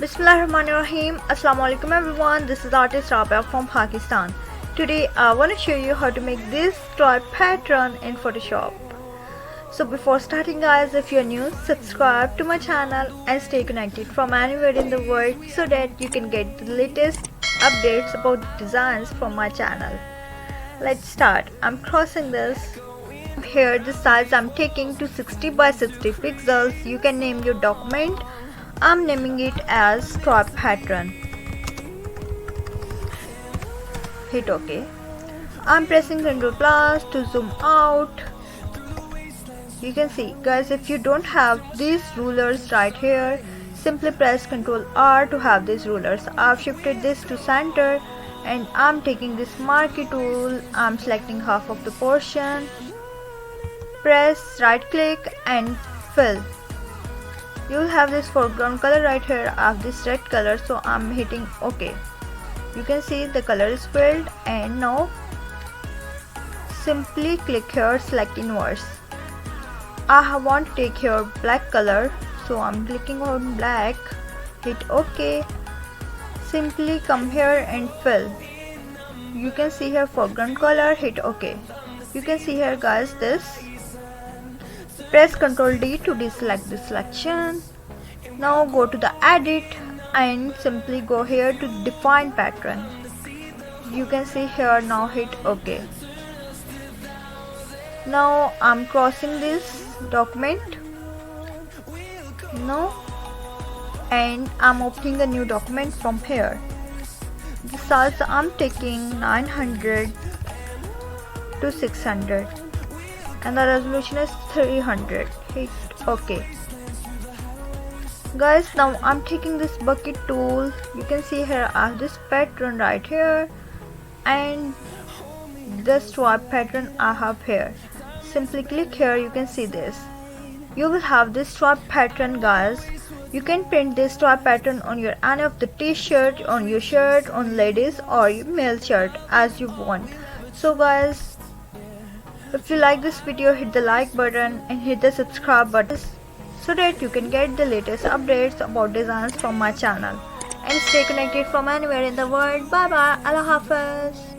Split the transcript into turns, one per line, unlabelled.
Bismillahirrahmanirrahim. Assalamualaikum everyone. This is artist Rabia from Pakistan. Today I want to show you how to make this stripe pattern in Photoshop. So before starting guys, if you're new, subscribe to my channel and stay connected from anywhere in the world so that you can get the latest updates about designs from my channel. Let's start. I'm crossing this. Here the size I'm taking to 60 by 60 pixels. You can name your document. I'm naming it as stripe pattern. Hit OK. I'm pressing Ctrl+ to zoom out. You can see guys, if you don't have these rulers right here, simply press Ctrl+R to have these rulers. I've shifted this to center and I'm taking this marquee tool. I'm selecting half of the portion. Press right click and fill. You will have this foreground color right here. I have this red color, so I'm hitting OK. You can see the color is filled, and now simply click here, select inverse. I want to take here black color, so I'm clicking on black, hit OK. Simply come here and fill. You can see here foreground color, hit OK. You can see here guys this. Press Ctrl D to deselect the selection. Now go to the edit and simply go here to define pattern. You can see here, now hit OK. Now I'm crossing this document now and I'm opening a new document from here. The size I'm taking 900 to 600 and the resolution is 300. Hit OK. Guys, now I'm taking this bucket tool. You can see here I have this pattern right here and the stripe pattern I have here. Simply click here, you can see this. You will have this stripe pattern guys. You can print this stripe pattern on your any of the t-shirt, on your shirt, on ladies or your male shirt as you want. So guys, if you like this video, hit the like button and hit the subscribe button so that you can get the latest updates about designs from my channel. And stay connected from anywhere in the world. Bye bye. Allah Hafiz.